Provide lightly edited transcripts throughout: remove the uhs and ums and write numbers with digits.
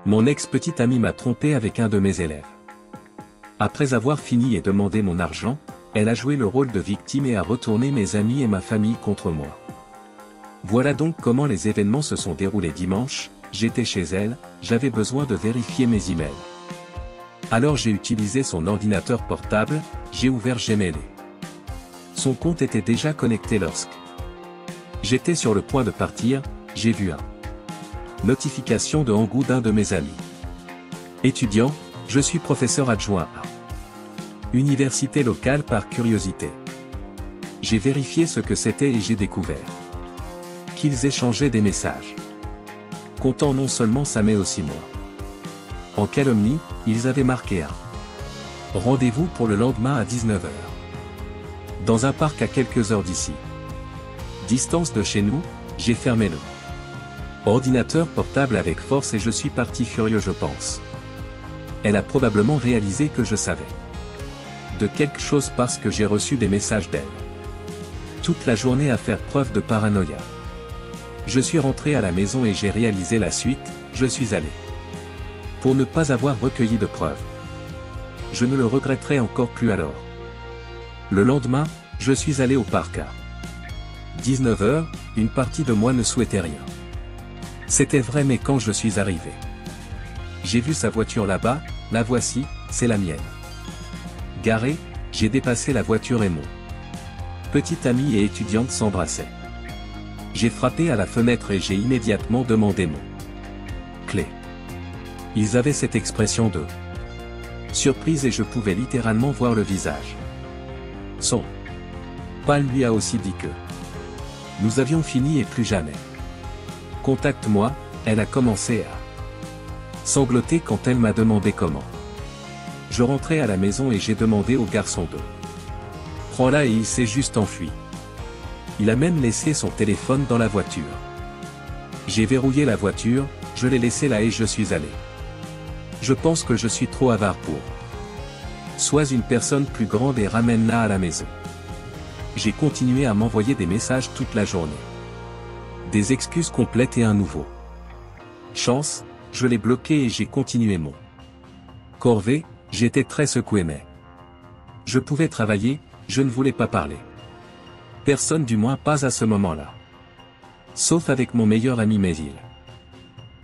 Mon ex-petite amie m'a trompé avec un de mes élèves. Après avoir fini et demandé mon argent, elle a joué le rôle de victime et a retourné mes amis et ma famille contre moi. Voilà donc comment les événements se sont déroulés dimanche. J'étais chez elle, j'avais besoin de vérifier mes emails. Alors j'ai utilisé son ordinateur portable, j'ai ouvert Gmail. Son compte était déjà connecté lorsque j'étais sur le point de partir, j'ai vu un notification de Hangou d'un de mes amis. Étudiant, je suis professeur adjoint à université locale par curiosité. J'ai vérifié ce que c'était et j'ai découvert qu'ils échangeaient des messages comptant non seulement ça mais aussi moi. En calomnie, ils avaient marqué un rendez-vous pour le lendemain à 19 h. Dans un parc à quelques heures d'ici. Distance de chez nous, j'ai fermé le ordinateur portable avec force et je suis parti furieux je pense. Elle a probablement réalisé que je savais de quelque chose parce que j'ai reçu des messages d'elle. Toute la journée à faire preuve de paranoïa. Je suis rentré à la maison et j'ai réalisé la suite, je suis allé. Pour ne pas avoir recueilli de preuves. Je ne le regretterai encore plus alors. Le lendemain, je suis allé au parc à 19 h, une partie de moi ne souhaitait rien. C'était vrai mais quand je suis arrivé, j'ai vu sa voiture là-bas, la voici, c'est la mienne. Garée, j'ai dépassé la voiture et mon petite amie et étudiante s'embrassaient. J'ai frappé à la fenêtre et j'ai immédiatement demandé mon clé. Ils avaient cette expression de surprise et je pouvais littéralement voir le visage. Son pal lui a aussi dit que nous avions fini et plus jamais. Contacte-moi, elle a commencé à sangloter quand elle m'a demandé comment. Je rentrais à la maison et j'ai demandé au garçon de prends-la et il s'est juste enfui. Il a même laissé son téléphone dans la voiture. J'ai verrouillé la voiture, je l'ai laissée là et je suis allé. Je pense que je suis trop avare pour. Sois une personne plus grande et ramène-la à la maison. J'ai continué à m'envoyer des messages toute la journée. Des excuses complètes et un nouveau chance, je l'ai bloqué et j'ai continué mon corvée, j'étais très secoué mais je pouvais travailler, je ne voulais pas parler. Personne du moins pas à ce moment-là. Sauf avec mon meilleur ami Méville.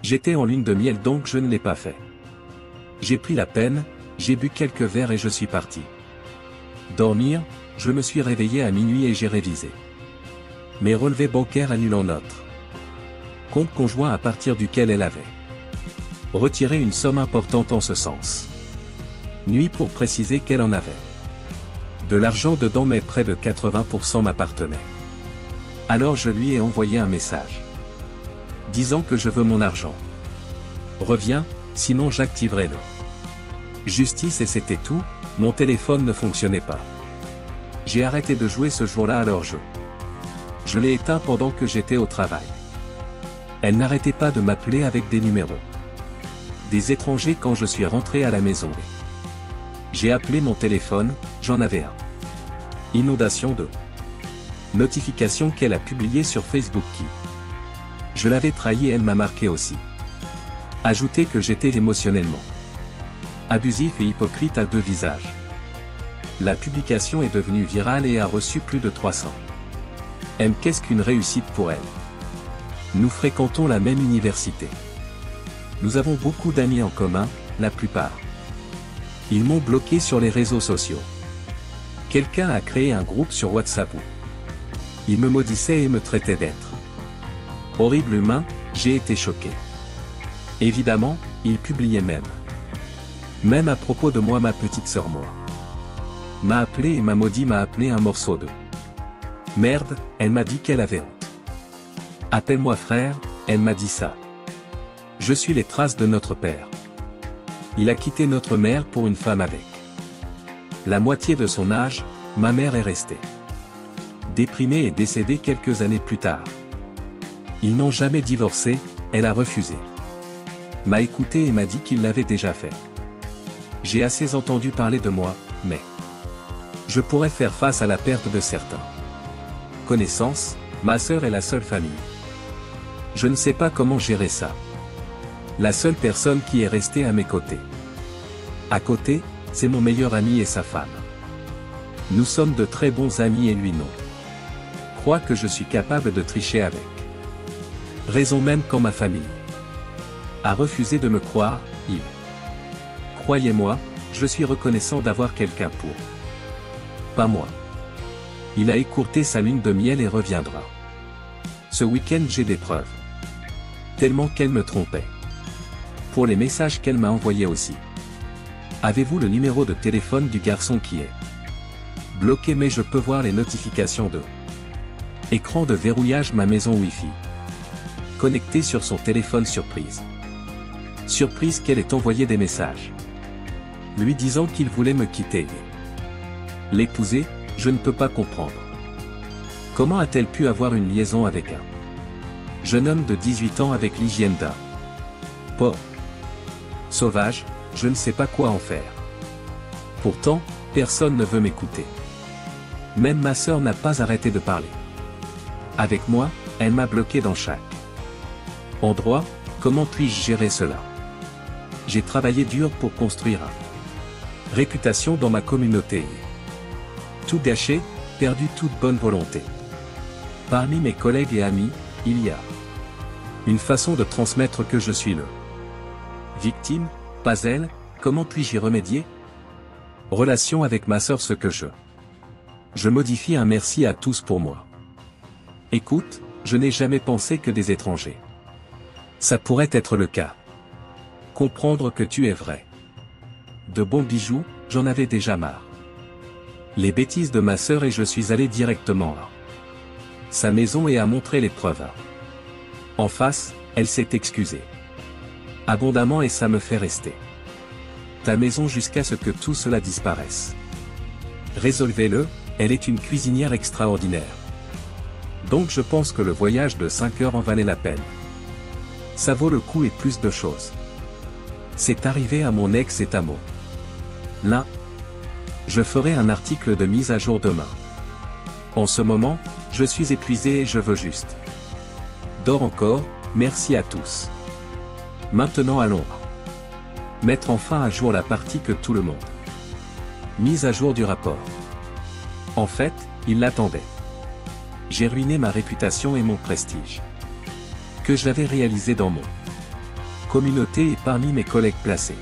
J'étais en lune de miel donc je ne l'ai pas fait. J'ai pris la peine, j'ai bu quelques verres et je suis parti. Dormir, je me suis réveillé à minuit et j'ai révisé mes relevés bancaires annulant notre compte conjoint à partir duquel elle avait retiré une somme importante en ce sens. Nuit pour préciser qu'elle en avait de l'argent dedans mais près de 80% m'appartenait. Alors je lui ai envoyé un message disant que je veux mon argent. Reviens, sinon j'activerai le justice et c'était tout, mon téléphone ne fonctionnait pas. J'ai arrêté de jouer ce jour-là alors je l'ai éteint pendant que j'étais au travail. Elle n'arrêtait pas de m'appeler avec des numéros des étrangers quand je suis rentré à la maison. J'ai appelé mon téléphone, j'en avais un. Inondation de notifications qu'elle a publiées sur Facebook qui. Je l'avais trahi et elle m'a marqué aussi. Ajouté que j'étais émotionnellement abusif et hypocrite à deux visages. La publication est devenue virale et a reçu plus de 300 M. Qu'est-ce qu'une réussite pour elle? Nous fréquentons la même université. Nous avons beaucoup d'amis en commun, la plupart. Ils m'ont bloqué sur les réseaux sociaux. Quelqu'un a créé un groupe sur WhatsApp où il me maudissait et me traitait d'être horrible humain, j'ai été choqué. Évidemment, il publiait même à propos de moi ma petite sœur moi. M'a appelé et m'a maudit m'a appelé un morceau de merde, elle m'a dit qu'elle avait honte. Appelle-moi frère, elle m'a dit ça. Je suis les traces de notre père. Il a quitté notre mère pour une femme avec la moitié de son âge, ma mère est restée déprimée et décédée quelques années plus tard. Ils n'ont jamais divorcé, elle a refusé. M'a écouté et m'a dit qu'il l'avait déjà fait. J'ai assez entendu parler de moi, mais je pourrais faire face à la perte de certains connaissances, ma sœur est la seule famille. Je ne sais pas comment gérer ça. La seule personne qui est restée à mes côtés. À côté, c'est mon meilleur ami et sa femme. Nous sommes de très bons amis et lui non. Crois que je suis capable de tricher avec. Raison même quand ma famille a refusé de me croire, il. Croyez-moi, je suis reconnaissant d'avoir quelqu'un pour. Pas moi. Il a écourté sa lune de miel et reviendra. Ce week-end j'ai des preuves. Tellement qu'elle me trompait. Pour les messages qu'elle m'a envoyés aussi. Avez-vous le numéro de téléphone du garçon qui est bloqué mais je peux voir les notifications de écran de verrouillage ma maison Wi-Fi. Connecté sur son téléphone surprise. Surprise qu'elle ait envoyé des messages. Lui disant qu'il voulait me quitter. L'épouser, je ne peux pas comprendre. Comment a-t-elle pu avoir une liaison avec un jeune homme de 18 ans avec l'hygiène d'un porc sauvage, je ne sais pas quoi en faire. Pourtant, personne ne veut m'écouter. Même ma sœur n'a pas arrêté de parler. Avec moi, elle m'a bloqué dans chaque endroit. Comment puis-je gérer cela? J'ai travaillé dur pour construire une réputation dans ma communauté. Tout gâché, perdu toute bonne volonté. Parmi mes collègues et amis, il y a une façon de transmettre que je suis le victime, pas elle. Comment puis-je y remédier? Relation avec ma sœur ce que je modifie un merci à tous pour moi. Écoute, je n'ai jamais pensé que des étrangers. Ça pourrait être le cas. Comprendre que tu es vrai. De bons bijoux, j'en avais déjà marre. Les bêtises de ma sœur et je suis allé directement à sa maison et a montré les preuves. En face, elle s'est excusée. Abondamment et ça me fait rester. Ta maison jusqu'à ce que tout cela disparaisse. Résolvez-le, elle est une cuisinière extraordinaire. Donc je pense que le voyage de 5 heures en valait la peine. Ça vaut le coup et plus de choses. C'est arrivé à mon ex et à moi. Là, je ferai un article de mise à jour demain. En ce moment, je suis épuisé et je veux juste. Dors encore, merci à tous. Maintenant allons mettre enfin à jour la partie que tout le monde. Mise à jour du rapport. En fait, il l'attendait. J'ai ruiné ma réputation et mon prestige. Que je l'avais réalisé dans mon communauté et parmi mes collègues placés.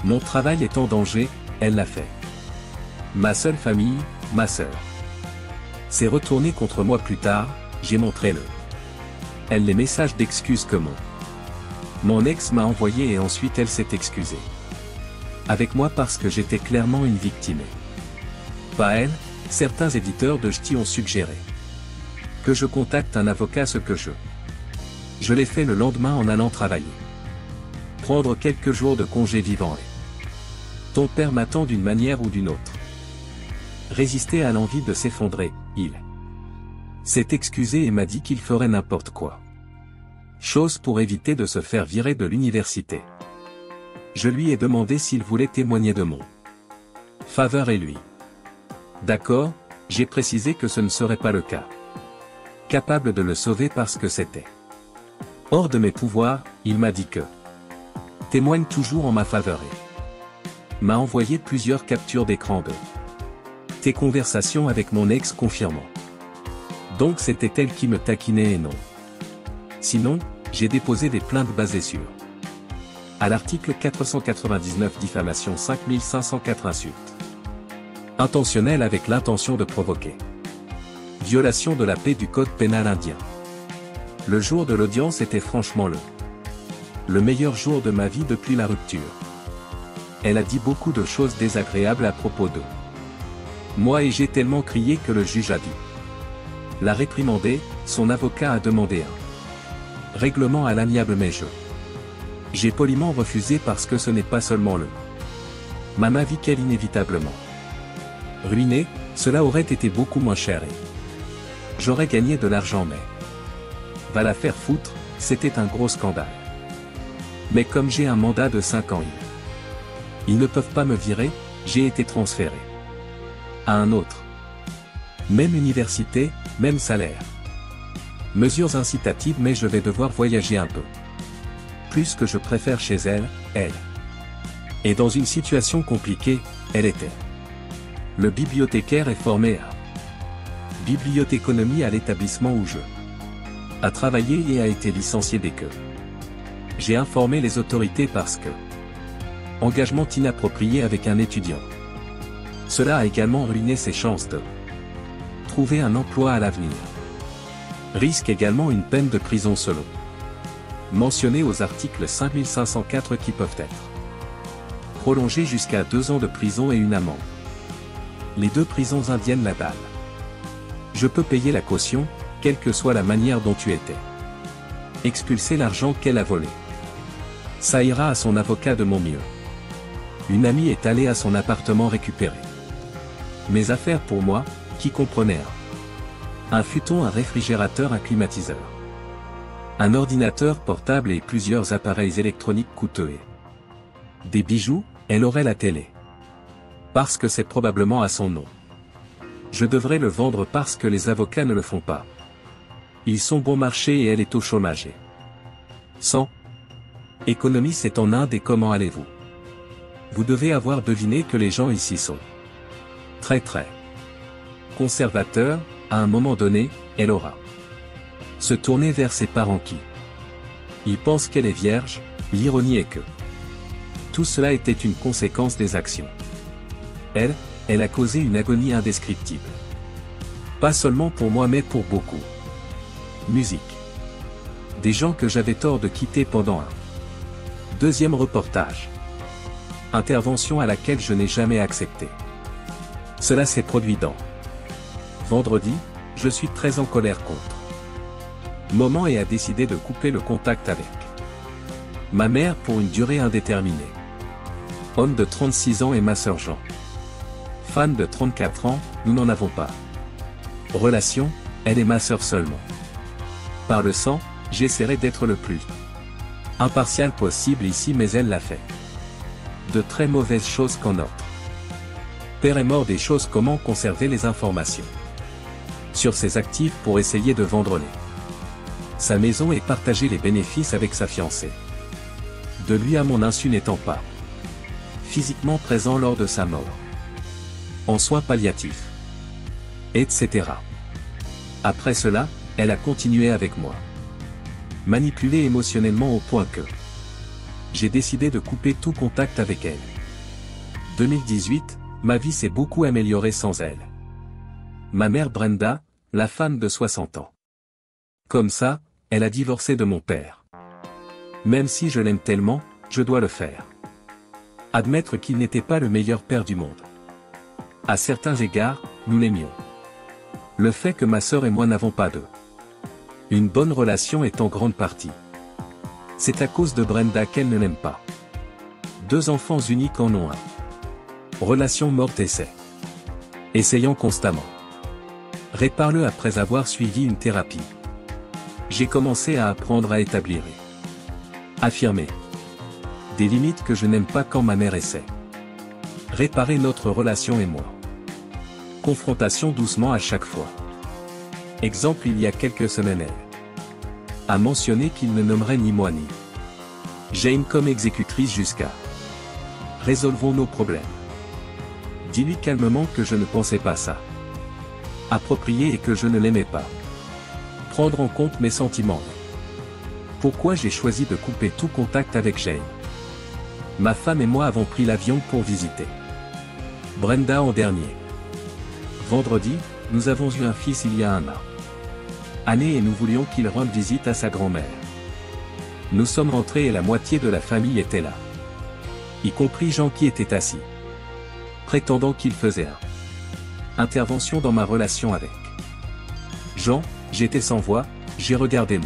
Mon travail est en danger, elle l'a fait. Ma seule famille, ma sœur, s'est retournée contre moi plus tard, j'ai montré elle les messages d'excuses que mon ex m'a envoyé et ensuite elle s'est excusée. Avec moi parce que j'étais clairement une victime. Pas elle, certains éditeurs de Ch'ti ont suggéré que je contacte un avocat ce que je l'ai fait le lendemain en allant travailler. Prendre quelques jours de congé vivant et ton père m'attend d'une manière ou d'une autre. Résister à l'envie de s'effondrer, il s'est excusé et m'a dit qu'il ferait n'importe quoi. Chose pour éviter de se faire virer de l'université. Je lui ai demandé s'il voulait témoigner de mon faveur et lui. D'accord, j'ai précisé que ce ne serait pas le cas. Capable de le sauver parce que c'était hors de mes pouvoirs, il m'a dit que témoigne toujours en ma faveur et m'a envoyé plusieurs captures d'écran de tes conversations avec mon ex confirmant. Donc c'était elle qui me taquinait et non. Sinon, j'ai déposé des plaintes basées sur à l'article 499 diffamation 5504 insultes intentionnelles avec l'intention de provoquer. Violation de la paix du code pénal indien. Le jour de l'audience était franchement le meilleur jour de ma vie depuis la rupture. Elle a dit beaucoup de choses désagréables à propos de moi et j'ai tellement crié que le juge a dû la réprimander, son avocat a demandé un règlement à l'amiable mais j'ai poliment refusé parce que ce n'est pas seulement ma vie qu'elle inévitablement ruinée, cela aurait été beaucoup moins cher et j'aurais gagné de l'argent mais va la faire foutre, c'était un gros scandale. Mais comme j'ai un mandat de 5 ans ils ne peuvent pas me virer, j'ai été transféré à un autre. Même université, même salaire. Mesures incitatives mais je vais devoir voyager un peu plus que je préfère chez elle, elle. Et dans une situation compliquée, elle était. Le bibliothécaire est formé à bibliothéconomie à l'établissement où je a travaillé et a été licencié dès que j'ai informé les autorités parce que engagement inapproprié avec un étudiant. Cela a également ruiné ses chances de trouver un emploi à l'avenir. Risque également une peine de prison selon mentionné aux articles 5504 qui peuvent être prolongés jusqu'à 2 ans de prison et une amende. Les 2 prisons indiennes la dalle. Je peux payer la caution, quelle que soit la manière dont tu étais. Expulser l'argent qu'elle a volé. Ça ira à son avocat de mon mieux. Une amie est allée à son appartement récupérer mes affaires pour moi, qui comprenait un futon, un réfrigérateur, un climatiseur, un ordinateur portable et plusieurs appareils électroniques coûteux et des bijoux. Elle aurait la télé. Parce que c'est probablement à son nom. Je devrais le vendre parce que les avocats ne le font pas. Ils sont bon marché et elle est au chômage. Sans économie, c'est en Inde et comment allez-vous? Vous devez avoir deviné que les gens ici sont très conservateurs. À un moment donné, elle aura se tourner vers ses parents qui ils pensent qu'elle est vierge. L'ironie est que tout cela était une conséquence des actions. Elle a causé une agonie indescriptible. Pas seulement pour moi mais pour beaucoup. Musique. Des gens que j'avais tort de quitter pendant un deuxième reportage. Intervention à laquelle je n'ai jamais accepté. Cela s'est produit dans vendredi, je suis très en colère contre Moment et a décidé de couper le contact avec ma mère pour une durée indéterminée. Homme de 36 ans et ma sœur Jean. Femme de 34 ans, nous n'en avons pas. Relation, elle est ma sœur seulement. Par le sang, j'essaierai d'être le plus impartial possible ici mais elle l'a fait. De très mauvaises choses qu'en notre père est mort, des choses, comment conserver les informations sur ses actifs pour essayer de vendre sa maison et partager les bénéfices avec sa fiancée. De lui à mon insu n'étant pas physiquement présent lors de sa mort. En soins palliatifs. Etc. Après cela, elle a continué avec moi. Manipulée émotionnellement au point que j'ai décidé de couper tout contact avec elle. 2018, ma vie s'est beaucoup améliorée sans elle. Ma mère Brenda, la femme de 60 ans. Comme ça, elle a divorcé de mon père. Même si je l'aime tellement, je dois le faire. Admettre qu'il n'était pas le meilleur père du monde. À certains égards, nous l'aimions. Le fait que ma sœur et moi n'avons pas une bonne relation est en grande partie. C'est à cause de Brenda qu'elle ne l'aime pas. 2 enfants uniques en ont un. Relation morte et c'est. Essayant constamment. Répare-le après avoir suivi une thérapie. J'ai commencé à apprendre à établir et affirmer des limites que je n'aime pas quand ma mère essaie. Réparer notre relation et moi. Confrontation doucement à chaque fois. Exemple, il y a quelques semaines, elle a mentionné qu'il ne nommerait ni moi ni Jane comme exécutrice jusqu'à résolvons nos problèmes. Dis-lui calmement que je ne pensais pas ça approprié et que je ne l'aimais pas. Prendre en compte mes sentiments. Pourquoi j'ai choisi de couper tout contact avec Jane. Ma femme et moi avons pris l'avion pour visiter Brenda en dernier. Vendredi, nous avons eu un fils il y a 1 an. Année et nous voulions qu'il rende visite à sa grand-mère. Nous sommes rentrés et la moitié de la famille était là. Y compris Jean qui était assis. Prétendant qu'il faisait intervention dans ma relation avec Jean, j'étais sans voix, j'ai regardé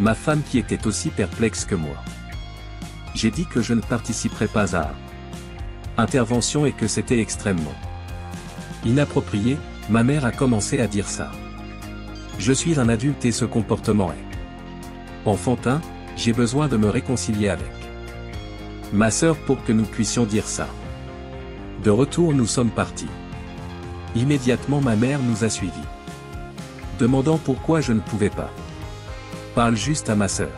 ma femme qui était aussi perplexe que moi. J'ai dit que je ne participerais pas à intervention et que c'était extrêmement inapproprié. Ma mère a commencé à dire ça. Je suis un adulte et ce comportement est enfantin, j'ai besoin de me réconcilier avec ma sœur pour que nous puissions dire ça. De retour nous sommes partis. Immédiatement ma mère nous a suivis. Demandant pourquoi je ne pouvais pas. Parle juste à ma sœur.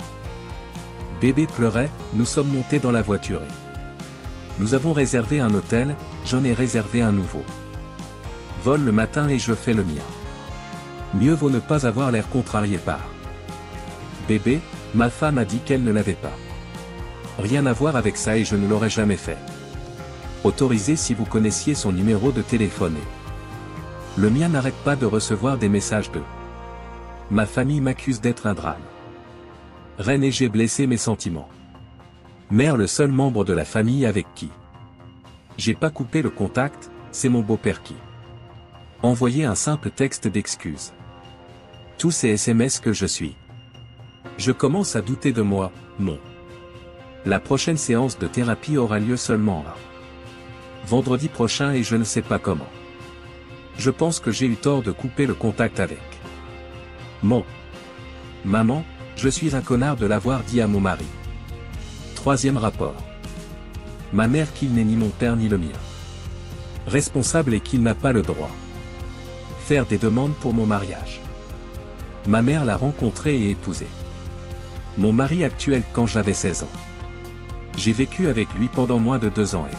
Bébé pleurait, nous sommes montés dans la voiture et nous avons réservé un hôtel, j'en ai réservé un nouveau. Vol le matin et je fais le mien. Mieux vaut ne pas avoir l'air contrarié par Bébé, ma femme a dit qu'elle ne l'avait pas. Rien à voir avec ça et je ne l'aurais jamais fait. Autorisé si vous connaissiez son numéro de téléphone et le mien n'arrête pas de recevoir des messages de ma famille m'accuse d'être un drame. Reine et j'ai blessé mes sentiments. Mère le seul membre de la famille avec qui j'ai pas coupé le contact, c'est mon beau-père qui envoyait un simple texte d'excuse. Tous ces SMS que je suis. Je commence à douter de moi, non. La prochaine séance de thérapie aura lieu seulement vendredi prochain et je ne sais pas comment. Je pense que j'ai eu tort de couper le contact avec maman, je suis un connard de l'avoir dit à mon mari. Troisième rapport. Ma mère qu'il n'est ni mon père ni le mien. Responsable et qu'il n'a pas le droit. Faire des demandes pour mon mariage. Ma mère l'a rencontré et épousé. Mon mari actuel quand j'avais 16 ans. J'ai vécu avec lui pendant moins de 2 ans et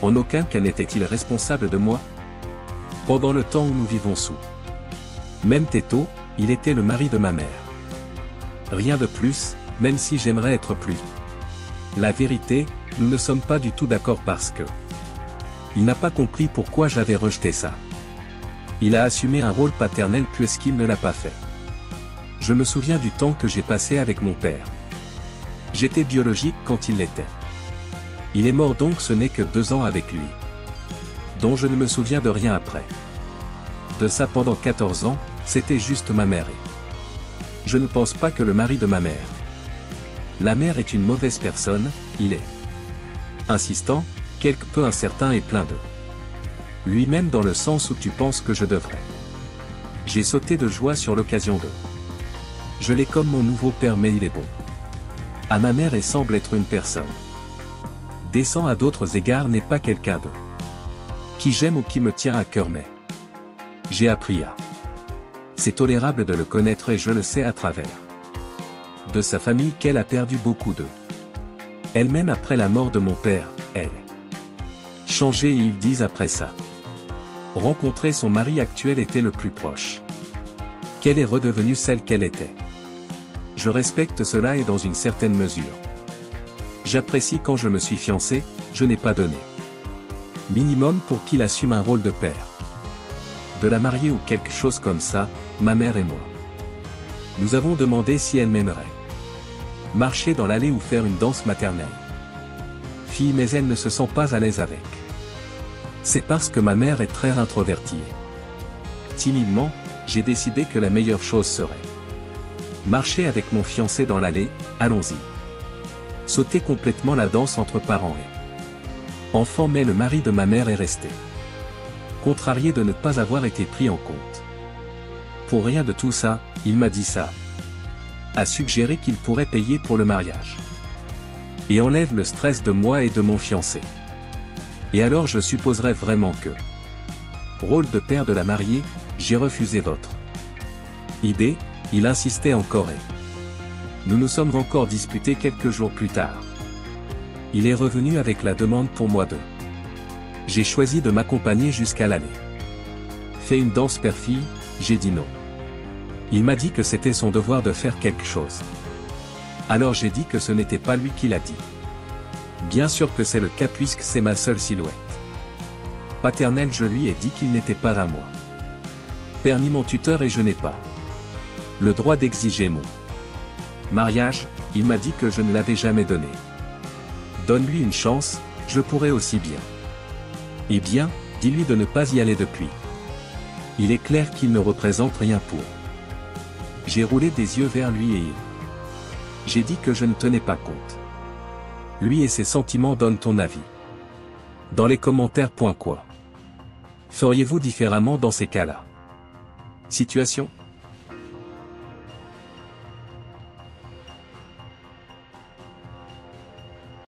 en aucun cas n'était-il responsable de moi. Pendant le temps où nous vivons sous même tétaux, il était le mari de ma mère. Rien de plus, même si j'aimerais être plus. La vérité, nous ne sommes pas du tout d'accord parce que il n'a pas compris pourquoi j'avais rejeté ça. Il a assumé un rôle paternel puisqu'il ne l'a pas fait. Je me souviens du temps que j'ai passé avec mon père. J'étais biologique quand il l'était. Il est mort donc ce n'est que 2 ans avec lui. Dont je ne me souviens de rien après. De ça pendant 14 ans, c'était juste ma mère et je ne pense pas que le mari de ma mère. La mère est une mauvaise personne, il est insistant, quelque peu incertain et plein de lui-même dans le sens où tu penses que je devrais. J'ai sauté de joie sur l'occasion de je l'ai comme mon nouveau père mais il est bon. À ma mère et semble être une personne décent à d'autres égards n'est pas quelqu'un de qui j'aime ou qui me tient à cœur mais j'ai appris à c'est tolérable de le connaître et je le sais à travers de sa famille qu'elle a perdu beaucoup de elle-même après la mort de mon père, elle changé et ils disent après ça. Rencontrer son mari actuel était le plus proche. Qu'elle est redevenue celle qu'elle était. Je respecte cela et dans une certaine mesure. J'apprécie quand je me suis fiancé, je n'ai pas donné minimum pour qu'il assume un rôle de père. De la marier ou quelque chose comme ça, ma mère et moi. Nous avons demandé si elle m'aimerait. Marcher dans l'allée ou faire une danse maternelle. Fille mais elle ne se sent pas à l'aise avec. C'est parce que ma mère est très introvertie. Timidement, j'ai décidé que la meilleure chose serait marcher avec mon fiancé dans l'allée, allons-y. Sauter complètement la danse entre parents et enfants mais le mari de ma mère est resté contrarié de ne pas avoir été pris en compte. Pour rien de tout ça, il m'a dit ça. A suggéré qu'il pourrait payer pour le mariage. Et enlève le stress de moi et de mon fiancé. Et alors je supposerais vraiment que rôle de père de la mariée, j'ai refusé votre idée, il insistait encore et nous nous sommes encore disputés quelques jours plus tard. Il est revenu avec la demande pour moi de j'ai choisi de m'accompagner jusqu'à l'allée. Fait une danse père-fille, j'ai dit non. Il m'a dit que c'était son devoir de faire quelque chose. Alors j'ai dit que ce n'était pas lui qui l'a dit. Bien sûr que c'est le cas puisque c'est ma seule silhouette paternelle, je lui ai dit qu'il n'était pas à moi. Père ni mon tuteur et je n'ai pas le droit d'exiger mon mariage, il m'a dit que je ne l'avais jamais donné. Donne-lui une chance, je pourrais aussi bien. Eh bien, dis-lui de ne pas y aller depuis. Il est clair qu'il ne représente rien pour. J'ai roulé des yeux vers lui et j'ai dit que je ne tenais pas compte. Lui et ses sentiments donnent ton avis. Dans les commentaires. Quoi feriez-vous différemment dans ces cas-là? Situation.